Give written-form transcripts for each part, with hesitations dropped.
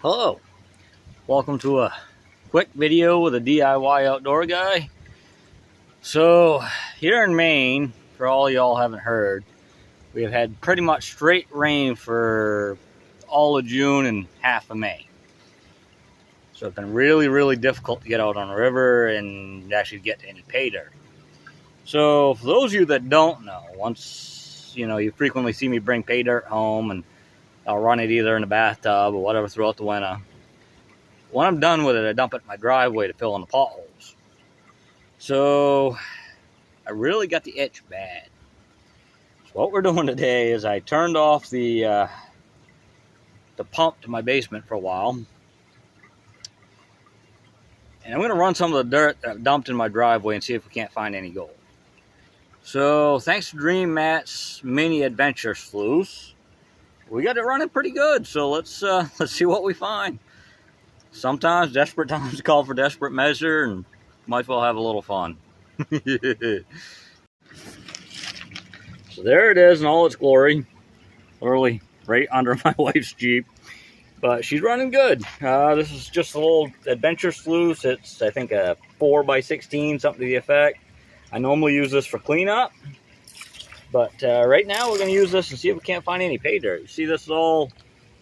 Hello, welcome to a quick video with a DIY outdoor guy. So here in Maine, for all y'all haven't heard, we have had pretty much straight rain for all of June and half of May. So it's been really difficult to get out on the river and actually get to any pay dirt. So for those of you that don't know, you frequently see me bring pay dirt home, and I'll run it either in the bathtub or whatever throughout the winter. When I'm done with it, I dump it in my driveway to fill in the potholes. So I really got the itch bad. So what we're doing today is I turned off the pump to my basement for a while. And I'm going to run some of the dirt that I've dumped in my driveway and see if we can't find any gold. So thanks to Dream Matt's mini adventure sluice, we got it running pretty good. So let's see what we find. Sometimes desperate times call for desperate measure, and might as well have a little fun. So there it is in all its glory, literally right under my wife's Jeep. But she's running good. This is just a little adventure sluice. It's, I think, a 4x16, something to the effect. I normally use this for cleanup, but right now we're going to use this and see if we can't find any pay dirt. You see, this is all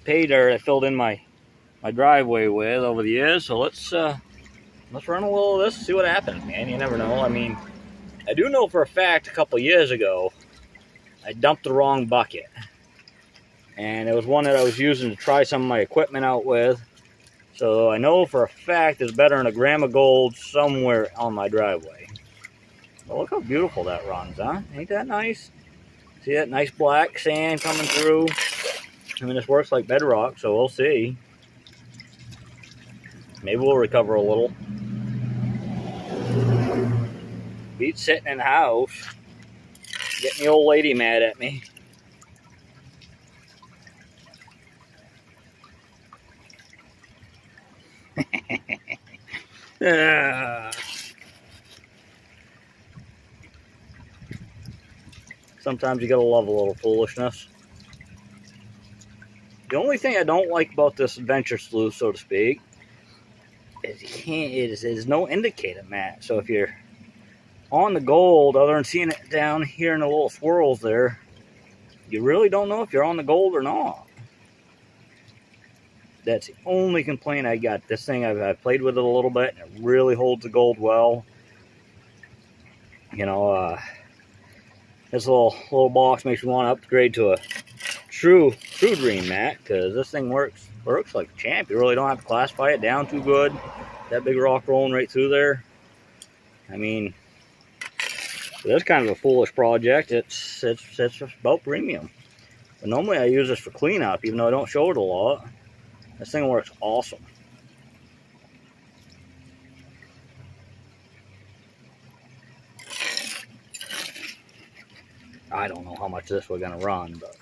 pay dirt I filled in my driveway with over the years. So let's run a little of this and see what happens, man. You never know. I mean, I do know for a fact a couple years ago I dumped the wrong bucket, and it was one that I was using to try some of my equipment out with. So I know for a fact there's better than a gram of gold somewhere on my driveway. Well, look how beautiful that runs, huh? Ain't that nice? See that nice black sand coming through? I mean, this works like bedrock, so we'll see. Maybe we'll recover a little. Beats sitting in the house, getting the old lady mad at me. Sometimes you gotta love a little foolishness. The only thing I don't like about this adventure sluice, so to speak, is there's no indicator mat. So if you're on the gold, other than seeing it down here in the little swirls there, you really don't know if you're on the gold or not. That's the only complaint I got. This thing, I've played with it a little bit, and it really holds the gold well. You know, this little box makes me want to upgrade to a true Dream mat, because this thing works like a champ. You really don't have to classify it down too good. That big rock rolling right through there. I mean, this kind of a foolish project, it's about premium. But normally I use this for cleanup, even though I don't show it a lot. This thing works awesome. I don't know how much of this we're gonna run, but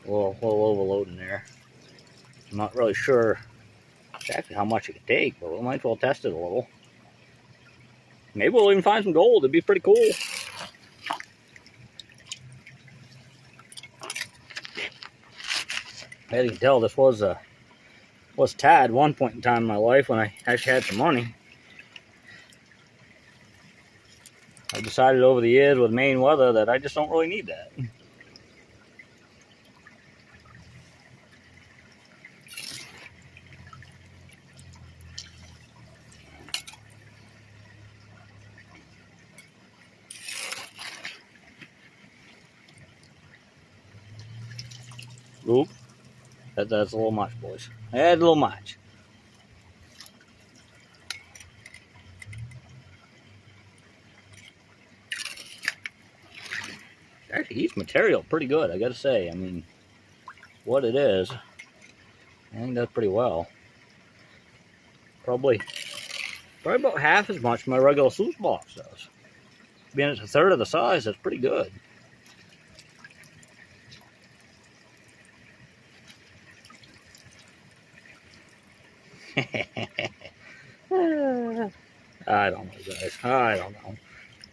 a little overload in there. I'm not really sure exactly how much it could take, but we might as well test it a little. Maybe we'll even find some gold. It'd be pretty cool. As you can tell, this was tad one point in time in my life when I actually had some money. I've decided over the years with Maine weather that I just don't really need that. Oop, that's a little much, boys. That's a little much. Actually heats material pretty good, I gotta say. I mean, what it is, I think that's pretty well. Probably about half as much my regular sluice box does. Being it's a third of the size, that's pretty good. I don't know, guys. I don't know.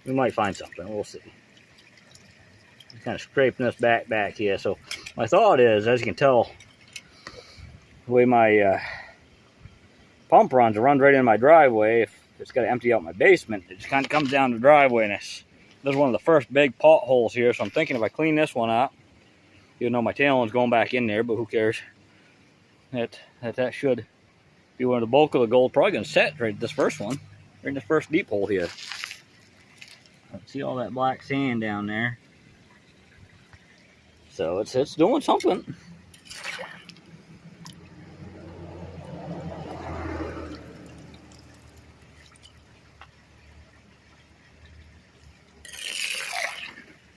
We might find something. We'll see. I'm kind of scraping this back here. So my thought is, as you can tell, the way my pump runs, it runs right in my driveway. If it's got to empty out my basement, it just kind of comes down the driveway, and this is one of the first big potholes here. So I'm thinking if I clean this one up, even though my tail end's going back in there, but who cares? That should be where the bulk of the gold probably gonna set right this first one, right in this first deep hole here. See all that black sand down there. So it's doing something.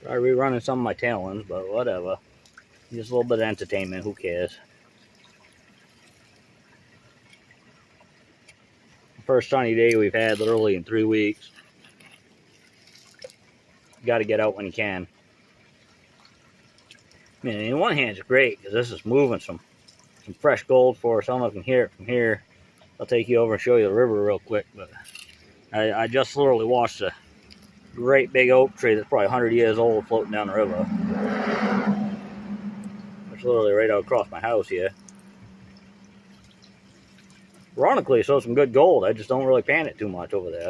Probably rerunning some of my tail ends, but whatever. Just a little bit of entertainment, who cares? First sunny day we've had literally in 3 weeks. You got to get out when you can. I mean, on one hand it's great because this is moving some fresh gold for us. I don't know if you can hear it from here. I'll take you over and show you the river real quick. But I just literally watched a great big oak tree that's probably 100 years old floating down the river. It's literally right out across my house here. Ironically, it shows some good gold. I just don't really pan it too much over there.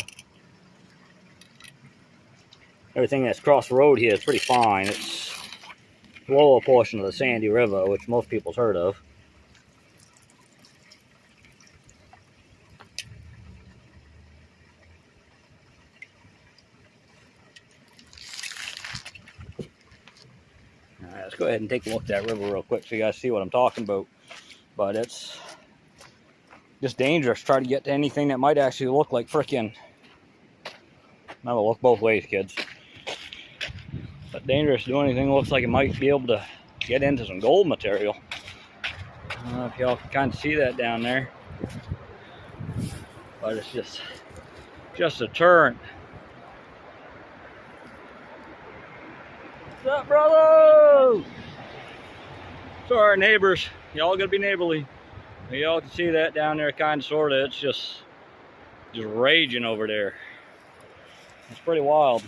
Everything that's across the road here is pretty fine. It's the lower portion of the Sandy River, which most people's heard of. Alright, let's go ahead and take a look at that river real quick so you guys see what I'm talking about. But it's just dangerous. Try to get to anything that might actually look like frickin'. Never look both ways, kids. But dangerous to do anything that looks like it might be able to get into some gold material. I don't know if y'all can kind of see that down there, but it's just a turn. What's up, brother? Sorry, neighbors. Y'all gotta be neighborly. Y'all can see that down there, kind of, sort of. It's just raging over there. It's pretty wild.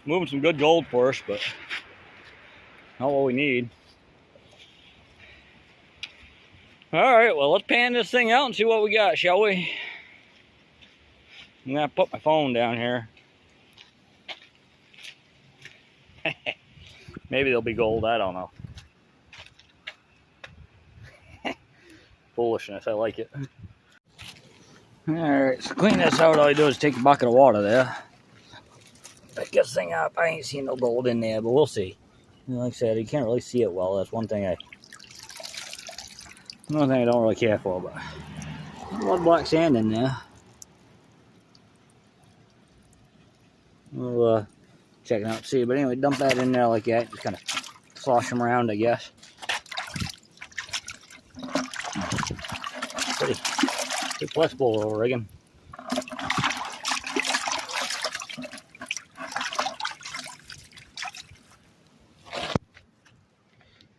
Moving some good gold for us, but not what we need. Alright, well, let's pan this thing out and see what we got, shall we? I'm gonna put my phone down here. Maybe there'll be gold, I don't know. Foolishness, I like it. Alright, so clean this out. All you do is take a bucket of water there. Pick this thing up. I ain't seen no gold in there, but we'll see. Like I said, you can't really see it well. That's one thing I don't really care for, but a lot of black sand in there. We'll check it out and see. But anyway, dump that in there like that. Just kind of slosh them around, I guess. Pretty flexible little rigging.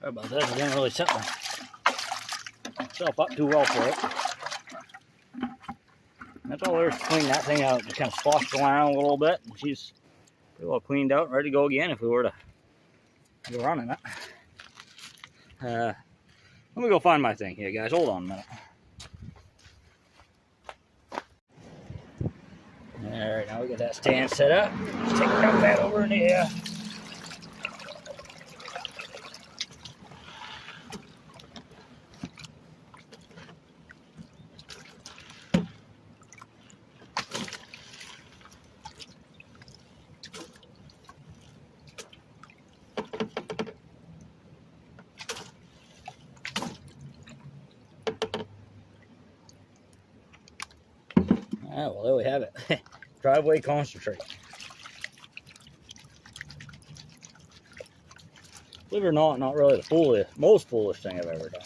Sorry about that. I didn't really set myself up too well for it. That's all there is to clean that thing out. Just kind of slosh it around a little bit. And she's pretty well cleaned out and ready to go again if we were to go running it. Let me go find my thing here, guys. Hold on a minute. Alright, now we got that stand set up. Let's take that over in here. Alright, well, there we have it. Driveway concentrate. Believe it or not, not really the most foolish thing I've ever done.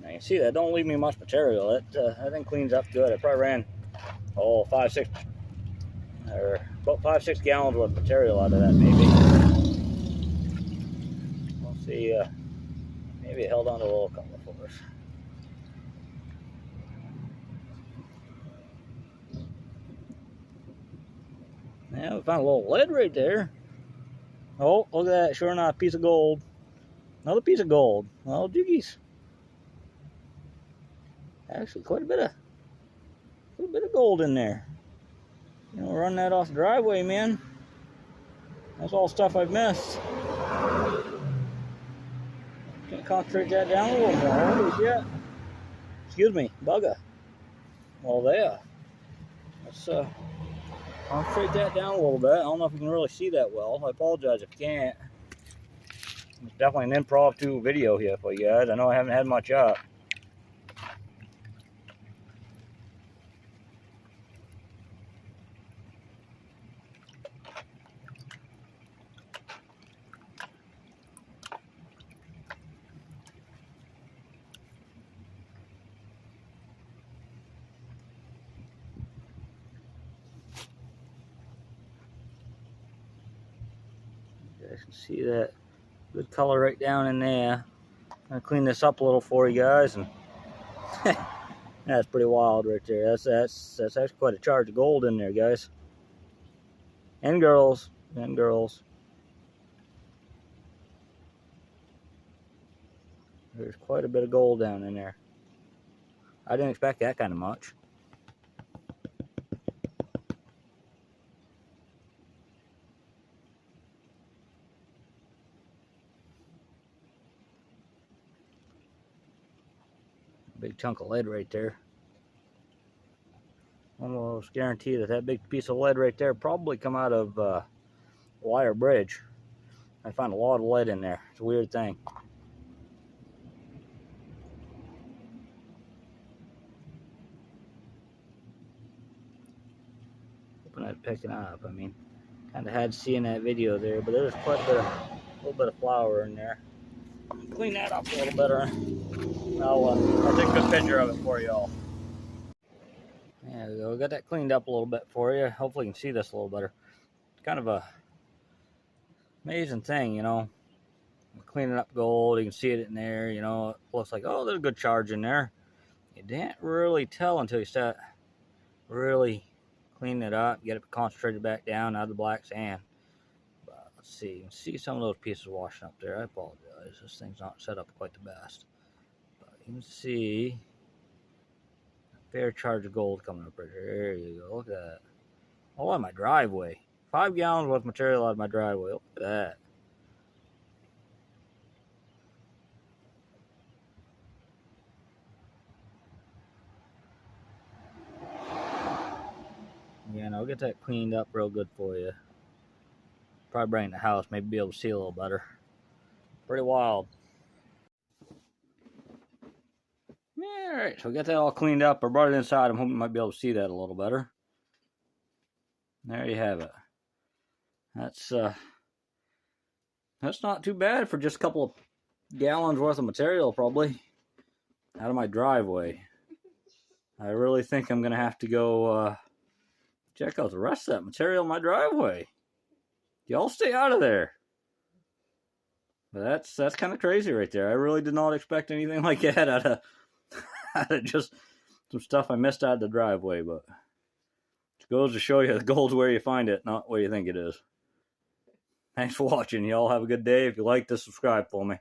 Now you can see that don't leave me much material. That thing cleans up good. I probably ran about 5-6 gallons worth of material out of that, maybe. We'll see. Maybe it held on to a little couple for us. Yeah, we found a little lead right there. Oh, look at that. Sure enough, piece of gold. Another piece of gold. Well, jiggies. Actually, quite a bit of gold in there. You know, run that off the driveway, man. That's all stuff I've missed. Can't concentrate that down a little more. Holy shit. Excuse me, bugger. Well, there. Let's concentrate that down a little bit. I don't know if you can really see that well. I apologize if you can't. It's definitely an impromptu video here for you guys. I know I haven't had much up. You guys can see that good color right down in there. I'm gonna clean this up a little for you guys, and that's pretty wild right there. That's actually quite a charge of gold in there, guys. And girls. And girls. There's quite a bit of gold down in there. I didn't expect that kind of much. Big chunk of lead right there. Almost guarantee that big piece of lead right there probably come out of Wire Bridge. I found a lot of lead in there. It's a weird thing. Hoping I'd pick it up. I mean, kind of had to see in that video there, but there's quite a little bit of flour in there. Clean that up a little better. I'll take a good picture of it for y'all. There we go. Got that cleaned up a little bit for you. Hopefully you can see this a little better. It's kind of a amazing thing, you know. Cleaning up gold, you can see it in there, you know. It looks like, oh, there's a good charge in there. You can't really tell until you start really cleaning it up, get it concentrated back down out of the black sand. But let's see, you can see some of those pieces washing up there. I apologize. This thing's not set up quite the best. But you can see a fair charge of gold coming up right there. There you go. Look at that. All on my driveway. 5 gallons worth of material out of my driveway. Look at that. Yeah, and I'll get that cleaned up real good for you. Probably bring it in the house, maybe be able to see a little better. Pretty wild. Alright, so we got that all cleaned up. I brought it inside. I'm hoping you might be able to see that a little better. There you have it. That's not too bad for just a couple of gallons worth of material, probably, out of my driveway. I really think I'm going to have to go check out the rest of that material in my driveway. Y'all stay out of there. But that's kind of crazy right there. I really did not expect anything like that out of just some stuff I missed out of the driveway. But it goes to show you the gold's where you find it, not where you think it is. Thanks for watching. Y'all have a good day. If you like this, subscribe for me.